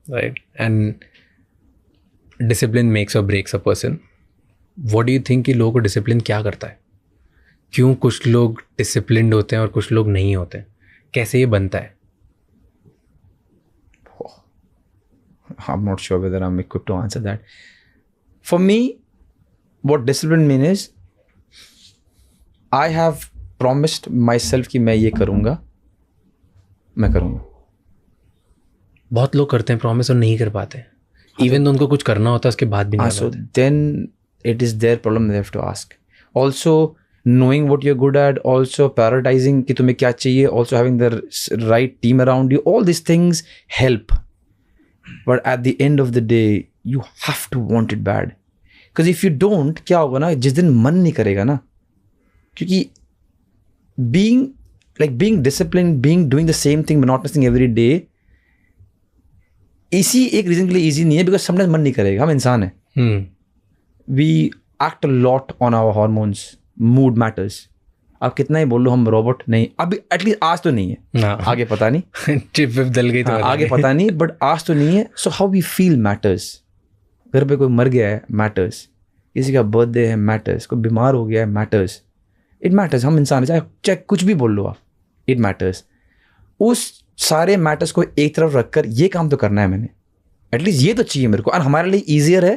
right? And discipline makes or breaks a person. What do you think कि लोगों को discipline क्या करता है? क्यों कुछ लोग disciplined होते हैं और कुछ लोग नहीं होते हैं? कैसे ये बनता है? I'm not sure whether I'm equipped to answer that. For me, what discipline means is I have promised myself कि मैं ये करूँगा, मैं करूँगा. बहुत लोग करते हैं प्रॉमिस और नहीं कर पाते. Even तो उनको कुछ करना होता है उसके बाद भी नहीं कर पाते. So then it is their problem, they have to ask. Also knowing what you're good at, also prioritizing कि तुम्हें क्या चाहिए, also having the right team around you, all these things help. But at the end of the day, you have to want it bad. Because if you don't, क्या होगा ना, जिस दिन मन नहीं करेगा ना, क्योंकि being disciplined, doing the same thing, monotonous thing every day, इसी एक रीजन के लिए easy नहीं है, because sometimes मन नहीं करेगा, हम इंसान हैं. We act a lot on our hormones, mood matters. आप कितना ही बोल लो हम रोबोट नहीं, अभी एटलीस्ट आज तो नहीं है, आगे पता नहीं. चिप विप दल गई तो आगे पता नहीं, बट आज तो नहीं है. So how we feel matters. घर पे कोई मर गया है, मैटर्स. किसी का बर्थडे है, मैटर्स. कोई बीमार हो गया है, मैटर्स. It matters. हम इंसान है, चाहे कुछ भी बोल लो आप, इट मैटर्स. उस सारे मैटर्स को एक तरफ रखकर ये काम तो करना है मैंने, एटलीस्ट ये तो चाहिए मेरे को. और हमारे लिए ईजियर है,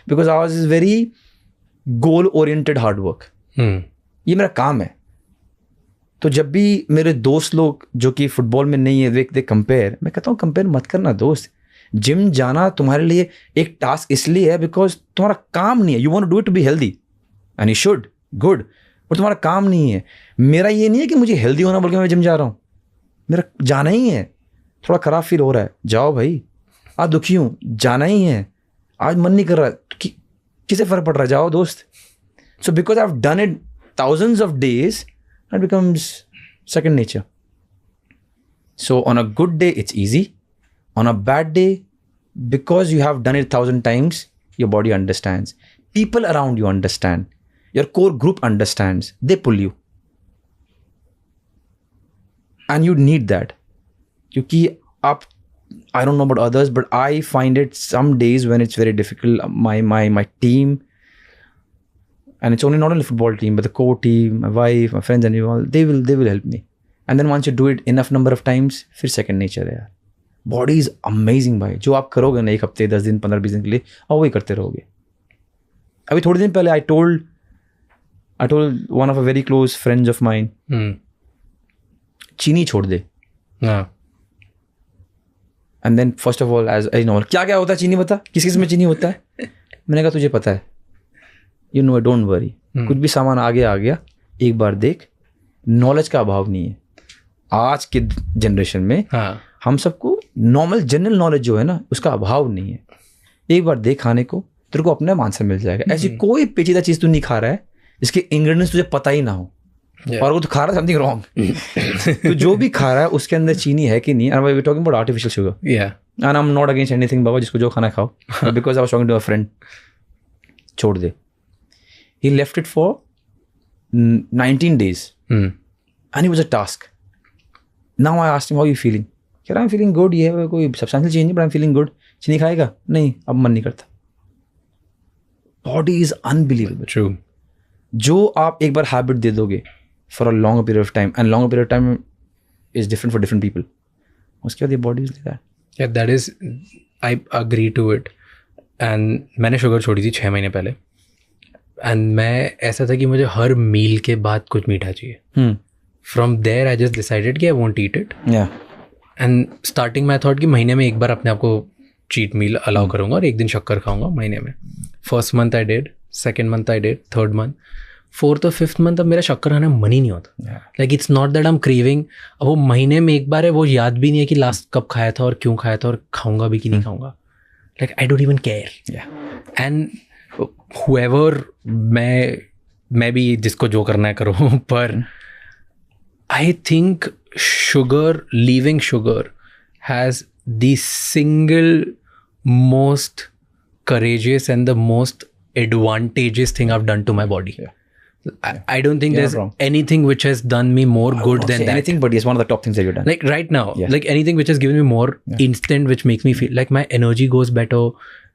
because hours is very goal oriented hard work. ये मेरा काम है. तो जब भी मेरे दोस्त लोग जो कि फुटबॉल में नहीं है, दे कंपेयर, मैं कहता हूँ कंपेयर मत करना दोस्त. जिम जाना तुम्हारे लिए एक टास्क इसलिए है बिकॉज तुम्हारा काम नहीं है. You want to do it to be healthy and you should, good, but तुम्हारा काम नहीं है. मेरा ये नहीं है कि मुझे हेल्दी होना बोल के मैं जिम जा रहा हूँ. मेरा जाना ही है. थोड़ा खराब फील हो रहा है, जाओ भाई. आज दुखी हूँ, जाना ही है. आज मन नहीं कर रहा, किसे फर्क पड़ रहा है, जाओ दोस्त. So because I have done it thousands of days, it becomes second nature. So on a good day, it's easy. On a bad day, because you have done it 1,000 times, your body understands. People around you understand. Your core group understands. They pull you. And you need that. Because I don't know about others, but I find it some days when it's very difficult. My team, and it's only not only football team, but the core team, my wife, my friends and all, they will help me. And then once you do it enough number of times, फिर second nature है यार. Body is amazing भाई. जो आप करोगे ना 1 हफ्ते, 10 दिन, 15, 20 दिन के लिए, आप वही करते रहोगे. अभी थोड़े दिन पहले I told one of a very close friends of mine, चीनी छोड़ दे. And then first of all, as you know, क्या होता है चीनी, बता किस किस में चीनी होता है. मैंने कहा तुझे पता है. You know, don't worry. कुछ भी सामान आगे आ गया, एक बार देख. नॉलेज का अभाव नहीं है आज के जनरेशन में. हम सबको नॉर्मल जनरल नॉलेज जो है ना, उसका अभाव नहीं है. एक बार देख खाने को, तेरे को अपने आंसर मिल जाएगा. ऐसी कोई पेचीदा चीज तू नहीं खा रहा है जिसके इंग्रेडिएंट्स तुझे पता ही ना हो, और वो तो खा रहा है समथिंग रॉन्ग. तो जो भी खा रहा है उसके अंदर चीनी है कि नहीं. And we are talking about artificial sugar. And I am not against anything बाबा, जिसको जो खाना खाओ, because I was talking to a friend. छोड़ दे. He left it for 19 days. And it was a task. Now I asked him, how are you feeling? Kya, I'm feeling good. ये है कोई substantial change नहीं, but I'm feeling good. चीनी खाएगा? नहीं, अब मन नहीं करता. Body is unbelievable. True. जो आप एक बार habit दे दोगे for a longer period of time, and longer period of time is different for different people. उसके बाद ये body is like that. Yeah, that is, I agree to it. And मैंने sugar छोड़ी थी 6 महीने पहले. एंड मैं ऐसा था कि मुझे हर मील के बाद कुछ मीठा चाहिए. From there I just decided कि I won't eat it. And starting में आई थॉट कि महीने में एक बार अपने आप को चीट मील अलाउ करूँगा और एक दिन शक्कर खाऊंगा महीने में. First month I did, second month I did, third month, fourth और फिफ्थ मंथ अब मेरा शक्कर खाने में मन ही नहीं होता. Like it's not that I am craving. अब वो महीने में एक बार है, वो याद भी नहीं है कि लास्ट कब खाया था और क्यों खाया था और खाऊंगा भी कि नहीं खाऊंगा. Like I don't even care. And whoever, मैं भी जिसको जो करना है करूँ, पर I think leaving sugar has the single most courageous and the most advantageous thing I've done to my body. I don't think You're there's not wrong. anything which has done me more good Not than say that. anything, but it's one of the top things that you've done. Like right now, Yeah. like anything which has given me more instant, which makes me feel like my energy goes better.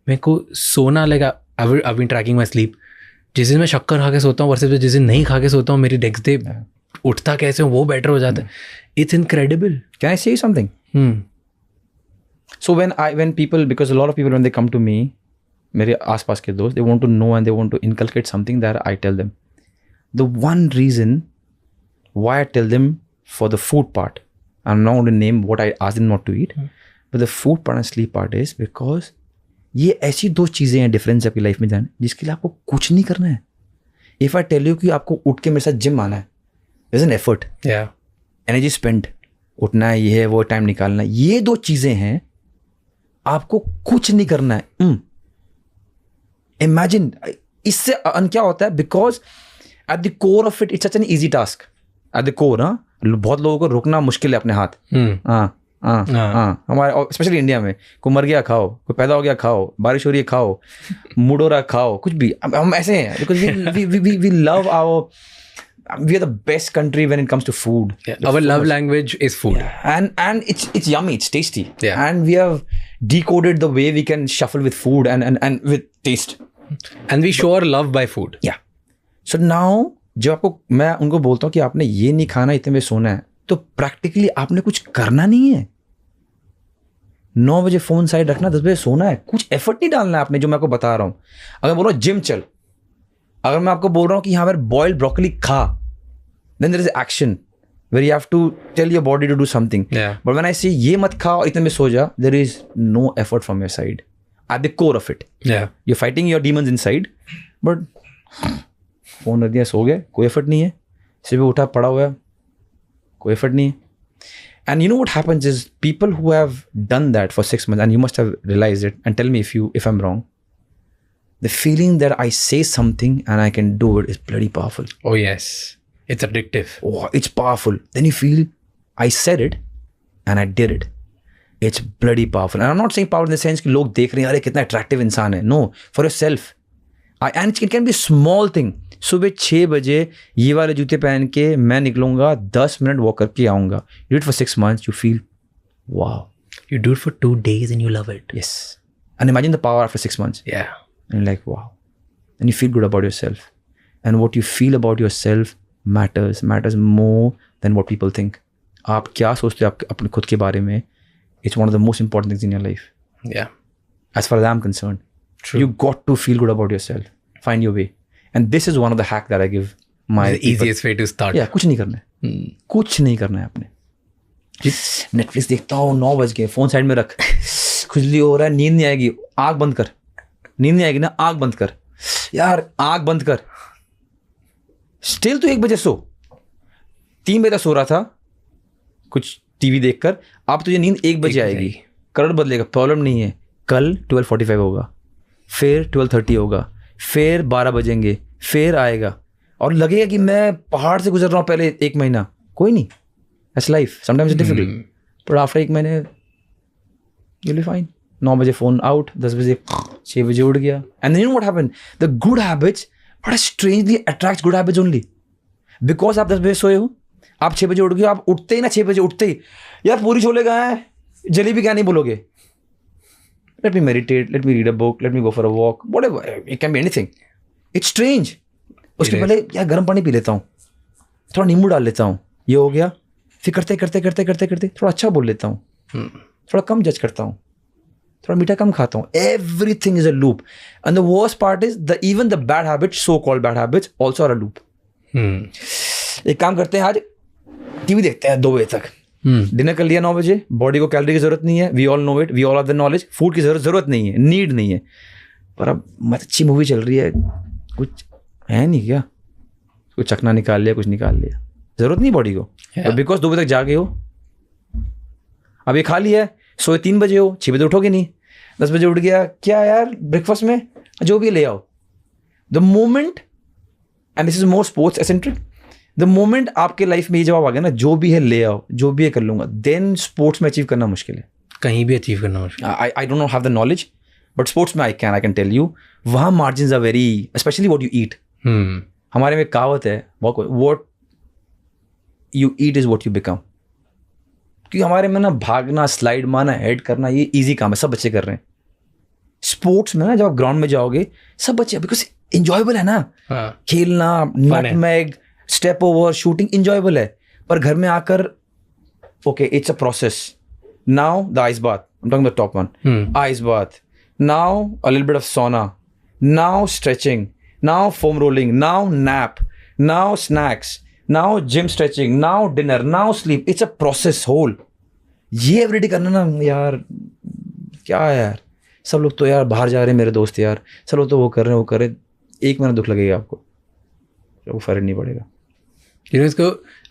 मेरे को सोना, like I've been tracking my sleep. जिस दिन मैं शक्कर खा के सोता हूँ वर्सेस जिस दिन नहीं खा के सोता हूँ, मेरी नेक्स्ट डे उठता कैसे हूँ वो बेटर हो जाता है. It's incredible. Can I say you something? So when people, because a lot of people when they come to me, मेरे आसपास के दोस्त, they want to know and they want to inculcate something that I tell them. The one reason why I tell them for the food part, I'm not going to name what I ask them not to eat, but the food part and sleep part is because ये ऐसी दो चीज़ें हैं difference आपकी life में जाने जिसके लिए आपको कुछ नहीं करना है. इफ़ आई टेल यू कि आपको उठ के मेरे साथ जिम आना है, there's an effort, energy spend, उठना है, ये है वो टाइम निकालना है, ये दो चीज़ें हैं, आपको कुछ नहीं करना है. इमेजिन इससे क्या होता है, because at the core of it it's such an easy task. At the core, बहुत लोगों को रोकना मुश्किल है अपने हाथ. हमारे स्पेशली इंडिया में, कोई मर गया खाओ, कोई पैदा हो गया खाओ, बारिश हो रही है खाओ, मूड हो रहा खाओ, कुछ भी. हम ऐसे हैं because we love our, we are the best country when it comes to food. Our love language is food. And it's yummy, it's tasty. Yeah. And we have decoded the way we can shuffle with food and with taste. And we show our love by food. Yeah. So now जब आपको, मैं उनको बोलता हूँ कि आपने ये नहीं खाना, इतने में सोना है, तो प्रैक्टिकली आपने कुछ करना नहीं है. 9 बजे फोन साइड रखना, 10 बजे सोना है. कुछ एफर्ट नहीं डालना है आपने, जो मैं आपको बता रहा हूँ. अगर बोल रहा हूँ जिम चल, अगर मैं आपको बोल रहा हूँ कि यहाँ पर बॉइल्ड ब्रोकली खा, then there is action where you have to tell your body to do something. Yeah. But when I say ये मत खाओ, इतने में सो जा, there is no effort from your side at the core of it. Yeah. You're fighting your demons inside, but phone रख दिया, सो गए, कोई एफर्ट नहीं है. सुबह उठा, पड़ा हुआ है, कोई एफर्ट नहीं है. And you know what happens is people who have done that for 6 months, and you must have realized it, and tell me if I'm wrong, the feeling that I say something and I can do it is bloody powerful. Oh yes, it's addictive. Oh, it's powerful. Then you feel, I said it and I did it. It's bloody powerful. And I'm not saying power in the sense कि लोग देख रहे हैं, अरे कितना attractive इंसान है. No, for yourself. And it can be a small thing. सुबह 6 बजे ये वाले जूते पहन के मैं निकलूंगा, 10 मिनट वॉक करके आऊंगा. You do it for 6 months, you feel, wow. You do it for 2 days and you love it. Yes. And imagine the power after 6 months. Yeah. And you're like, wow. And you feel good about yourself. And what you feel about yourself matters more than what people think. आप क्या सोचते हो अपने खुद के बारे में, it's one of the most important things in your life. Yeah. As far as I'm concerned. True. You got to feel good about yourself. Find your way. And this is one of the hack that I give my The easiest way to start. Yeah, कुछ नहीं करना है. कुछ नहीं करना है आपने. Netflix देखता हूँ, 9 बज गए, फोन साइड में रख, खुजली हो रहा है, नींद नहीं आएगी, आँख बंद कर. नींद नहीं आएगी ना, आँख बंद कर यार, आँख बंद कर. स्टिल तो 1 बजे सो, 3 बजे तक सो रहा था कुछ टीवी देखकर, अब तुझे नींद 1 बजे आएगी. कलर बदलेगा, प्रॉब्लम नहीं है. कल 12:45 होगा, फिर 12:30 होगा, फिर 12 बजेंगे, फिर आएगा, और लगेगा कि मैं पहाड़ से गुजर रहा हूँ पहले 1 महीना. कोई नहीं, that's life. Sometimes it's difficult, but after 1 महीने you'll be fine. 9 बजे फोन आउट, 10 बजे 6 बजे उठ गया. And then you know what happened? The good habits, but strangely attracts good habits only. Because आप 10 बजे सोए हो, आप 6 बजे उठ गए, आप उठते ही ना 6 बजे उठते ही, यार पूरी छोले कहाँ है, जलेबी क्या नहीं बोलोगे. Let me meditate, let me read a book, let me go for a walk, whatever. It can be anything. It's strange. उसके पहले यार गर्म पानी पी लेता हूँ, थोड़ा नींबू डाल लेता हूँ, ये हो गया. फिर करते करते थोड़ा अच्छा बोल लेता हूँ, थोड़ा कम जज करता हूँ, थोड़ा मीठा कम खाता हूँ. Everything is a loop. And the worst part is even the bad habits, so-called bad habits, also are a loop. एक काम करते हैं, आज टीवी देखते हैं 2 बजे तक, डिनर कर लिया 9 बजे, बॉडी को कैलोरी की जरूरत नहीं है, we all know it, we all have the knowledge, food की जरूरत नहीं है, नीड नहीं है. पर अब अच्छी मूवी चल रही है, कुछ है नहीं क्या, कुछ चकना निकाल लिया, कुछ निकाल लिया, जरूरत नहीं बॉडी को. बिकॉज 2 बजे तक जागे हो, अब ये खा लिया है, सोए 3 बजे हो, 6 बजे उठोगे नहीं, 10 बजे उठ गया, क्या यार ब्रेकफास्ट में जो भी ले आओ. The moment, and this is more sports eccentric, the moment आपके लाइफ में ये जवाब आ गया ना, जो भी है ले आओ, जो भी है कर लूंगा, देन स्पोर्ट्स में अचीव करना मुश्किल है. कहीं भी अचीव करना मुश्किल. I don't have the knowledge, but sports में आई कैन टेल यू, वहाँ margin are very, especially what you eat. हमारे में कहावत है, what you eat is what you become. क्योंकि हमारे में ना भागना, स्लाइड मारना, हेड करना ये इजी काम है, सब बच्चे कर रहे हैं. स्पोर्ट्स में ना जब आप ग्राउंड में जाओगे सब बच्चे, बिकॉज इंजॉयबल है ना. खेलना, nutmeg, step over, shooting enjoyable है. पर घर में आकर okay it's a process. Now the ice bath, I am talking the top one. Ice bath, now a little bit of sauna, now stretching, now foam rolling, now nap, now snacks, now gym stretching, now dinner, now sleep. It's a process whole. ये everyday करना ना यार, क्या है यार. सब लोग तो यार बाहर जा रहे हैं, मेरे दोस्त यार, सब लोग तो वो कर रहे हैं, वो कर रहे हैं. एक महीना दुख लगेगा आपको, वो फर्क नहीं पड़ेगा. इसको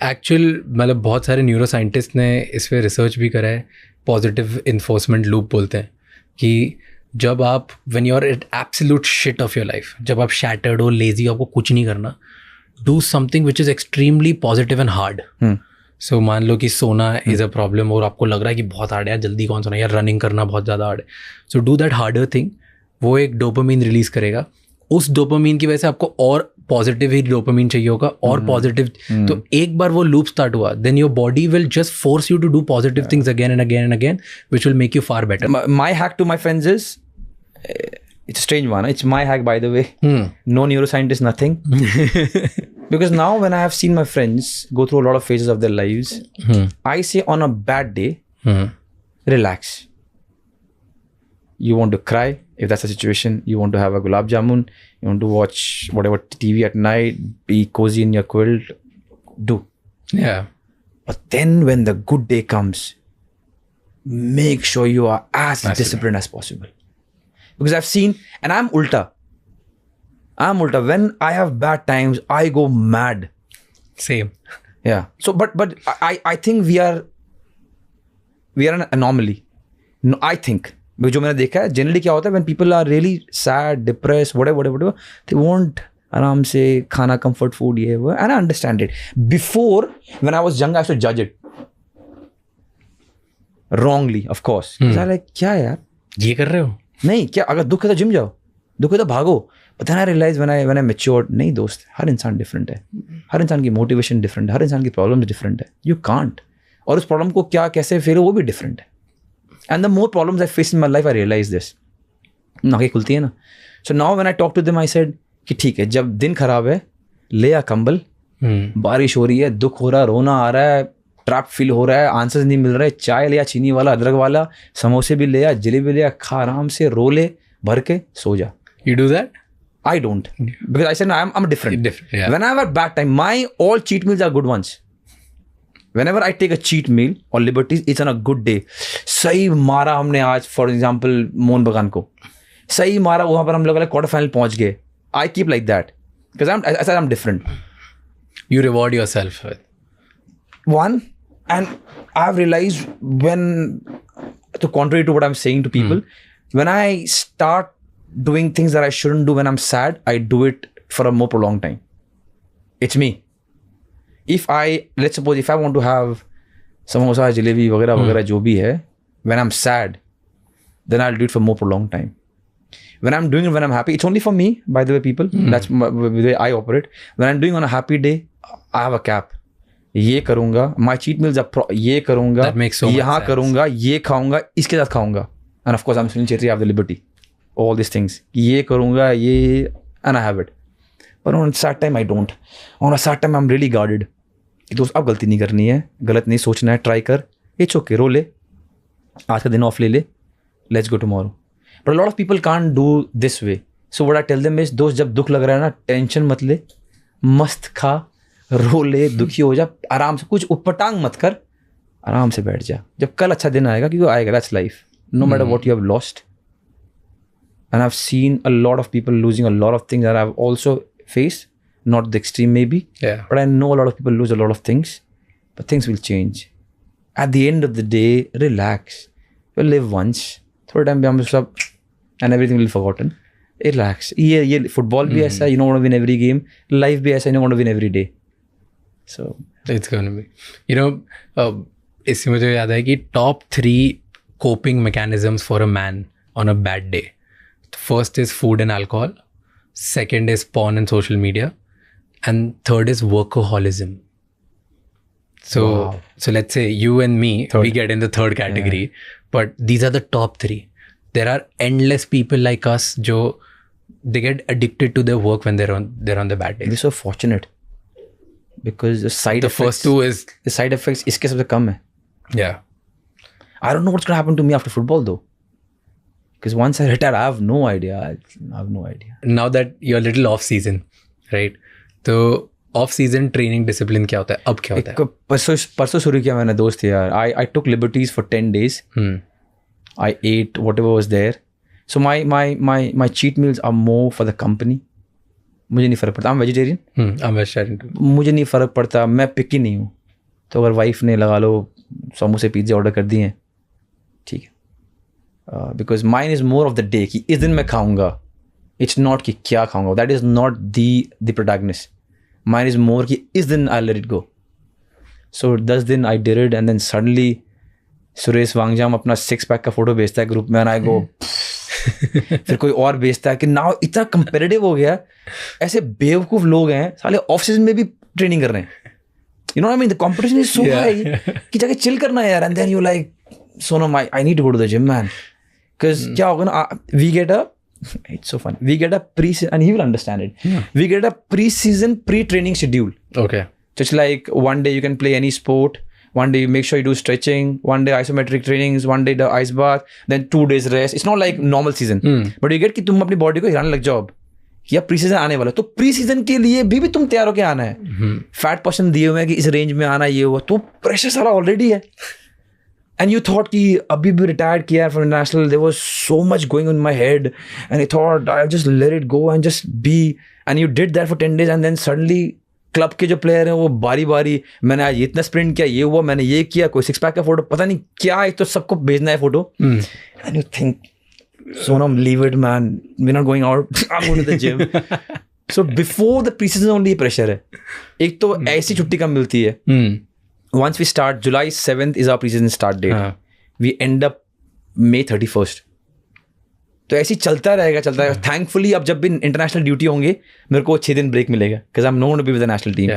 एक्चुअल मतलब बहुत सारे न्यूरो साइंटिस्ट ने इस पर रिसर्च भी करा है. पॉजिटिव इन्फोर्समेंट लूप बोलते हैं कि जब आप when you are at absolute shit of your life, जब आप शैटर्ड हो, लेजी, आपको कुछ नहीं करना, do something which is extremely positive and hard. So मान लो कि सोना इज़ अ प्रॉब्लम और आपको लग रहा है कि बहुत हार्ड है यार, जल्दी कौन सोना, यार रनिंग करना बहुत ज़्यादा हार्ड है. So do that harder thing. वो एक डोपामीन रिलीज़ करेगा. उस डोपामीन की वजह से आपको और पॉजिटिव ही डोपामीन चाहिए होगा और पॉजिटिव. तो एक बार वो लूप स्टार्ट हुआ, then your body will just force you to do positive things again and again and again, which will make you far better. My hack to my friends is, it's a strange one. It's my hack, by the way. No neuroscientist, nothing. Because now when I have seen my friends go through a lot of phases of their lives, I say on a bad day, relax. You want to cry, if that's the situation. You want to have a gulab jamun. You want to watch whatever TV at night, be cozy in your quilt. Do. Yeah. But then when the good day comes, make sure you are as disciplined as possible. Because I've seen, and I'm ulta. When I have bad times, I go mad. Same. Yeah. So, but I think we are an anomaly. No, I think. because जो मैंने देखा है, generally क्या होता है when people are really sad, depressed, whatever, they want आराम से खाना, comfort food, ये वो, and I understand it. Before, when I was young, I used to judge it. Wrongly, of course. Because I like, क्या यार? ये कर रहे हो? नहीं, क्या अगर दुख है तो जिम जाओ, दुख है तो भागो. But then I realized when I matured, नहीं दोस्त, हर इंसान डिफरेंट है, हर इंसान की मोटिवेशन डिफरेंट है, हर इंसान की प्रॉब्लम डिफरेंट है. You can't. और उस प्रॉब्लम को क्या कैसे फेलो वो भी डिफरेंट है. And the more problems I face in my life, I realize this. आँखें खुलती है ना. So now when I talk to them, I said कि ठीक है, जब दिन खराब है ले आ कंबल, बारिश हो रही है, दुख हो रहा है, रोना आ रहा है, ट्रैप फील हो रहा है, आंसर्स नहीं मिल रहे, चाय ले आ, चीनी वाला, अदरक वाला, समोसे भी ले आ, जलेबी ले आ, खा आराम से, रो ले, भर के सो जा. You do that? I don't, because I said no, I'm different. Yeah. When I have a bad time, my all cheat meals are good ones. Whenever I take a cheat meal or liberties, it's on a good day. सही मारा हमने आज, for example, Mohan बगान को सही मारा, वहाँ पर हम लोग क्वार्टर फाइनल पहुँच गए. I keep like that because I'm different. You reward yourself with one. And I've realized when, to contrary to what I'm saying to people, when I start doing things that I shouldn't do when I'm sad, I do it for a more prolonged time. It's me. Let's suppose if I want to have samosa, jalebi, वगैरह जो भी है, when I'm sad, then I'll do it for more prolonged time. When I'm doing it when I'm happy, it's only for me, by the way, people. That's the way I operate. When I'm doing on a happy day, I have a cap. ये करूँगा, my cheat meals are ये करूँगा, यहाँ करूँगा, ये खाऊँगा, इसके साथ खाऊँगा. And of course, I'm Sunil Chetri, I have the liberty. All these things. ये करूँगा, ये, and I have it. But on a sad time, I don't. On a sad time, I'm really guarded. दोस्त अब गलती नहीं करनी है, गलत नहीं सोचना है, ट्राई कर, इट्स ओके, रो ले, आज का दिन ऑफ ले ले, let's go tomorrow. But lot of people can't do this way. So what I tell them is, दोस्त जब दुख लग रहा है ना, टेंशन मत ले, मस्त खा, रो ले, दुखी हो जा, आराम से, कुछ उपटांग मत कर, आराम से बैठ जा. जब कल अच्छा दिन आएगा, क्योंकि आएगा, that's life, no matter what you have lost. And I have seen a lot of people losing a lot of things that I have also faced. Not the extreme maybe, but I know a lot of people lose a lot of things, but things will change. At the end of the day, relax. You'll live once. Third time be सब, and everything will be forgotten. Relax. ये football भी ऐसा, you don't want to win every game. Life भी ऐसा, you don't want to win every day. So it's going to be, you know, इससे मुझे याद है कि top 3 coping mechanisms for a man on a bad day. First is food and alcohol. Second is porn and social media. and third is workaholism. So Wow. so let's say you and me, we get in the third category, but these are the top three. There are endless people like us jo they get addicted to their work when they're on the bad days. We're so fortunate because the side The first two is the side effects इसके सबसे कम है. yeah. I don't know what's gonna happen to me after football though. Because once I retire, I have no idea. I have no idea. Now that you're a little off season, right? तो off season training discipline क्या होता है? अब क्या होता है? परसों शुरू किया मैंने दोस्त यार. I took liberties for 10 days. I ate whatever was there. So my cheat meals are more for the company. मुझे नहीं फर्क पड़ता. I'm vegetarian. I'm vegetarian too. मुझे नहीं फर्क पड़ता. मैं पिकी नहीं हूँ. तो अगर वाइफ ने लगा लो समोसे पिज्जा ऑर्डर कर दिए ठीक है. Because mine is more of the day कि इस दिन मैं खाऊंगा. It's not कि क्या खाऊंगा. That is not the protagonist. Mine is more कि इस दिन I'll let it go. So 10 दिन I did it and then suddenly Suresh वांगजाम अपना 6-pack का फोटो भेजता है ग्रुप में and I go फिर कोई और भेजता है कि now इतना competitive हो गया. ऐसे बेवकूफ लोग हैं साले ऑफ सीजन में भी ट्रेनिंग कर रहे हैं. You know what I mean? The competition is so high कि जाके chill करना है यार. And then you like Sonam, I need to go to the gym man. Because क्या होगा ना, we get a it's so funny. We get a pre-season, and he will understand it. We get a pre-season, pre-training schedule. Okay. Just like one day you can play any sport. One day you make sure you do stretching. One day isometric trainings. One day the ice bath. Then 2 days rest. It's not like normal season. But you get कि तुम अपनी body को हिलाने लग जाओ अब. कि अब प्री सीजन आने वाला है तो प्री सीजन के लिए भी तुम तैयार होकर आना है. फैट पर्सन दिए हुए हैं कि इस रेंज में आना ये हुआ तो प्रेशर सारा ऑलरेडी है. And you thought कि अभी भी रिटायर्ड किया from international, there was so much going on in my head and I thought I'll just let it go and just be, and you did that for 10 days and then suddenly club के जो player हैं वो बारी बारी मैंने आज इतना sprint किया ये हुआ मैंने ये किया कोई 6-pack का फोटो पता नहीं क्या एक तो सबको भेजना है photo and you think Sonam leave it man, we're not going out, I'm going to the gym. So before the preseason only pressure है. एक तो ऐसी छुट्टी कम मिलती है. Once we start, July 7th is our preseason start date. We end up May 31st. तो ऐसे चलता रहेगा. Thankfully अब जब भी इंटरनेशनल ड्यूटी होंगे मेरे को 6 दिन ब्रेक मिलेगा because I'm known to be with the national team.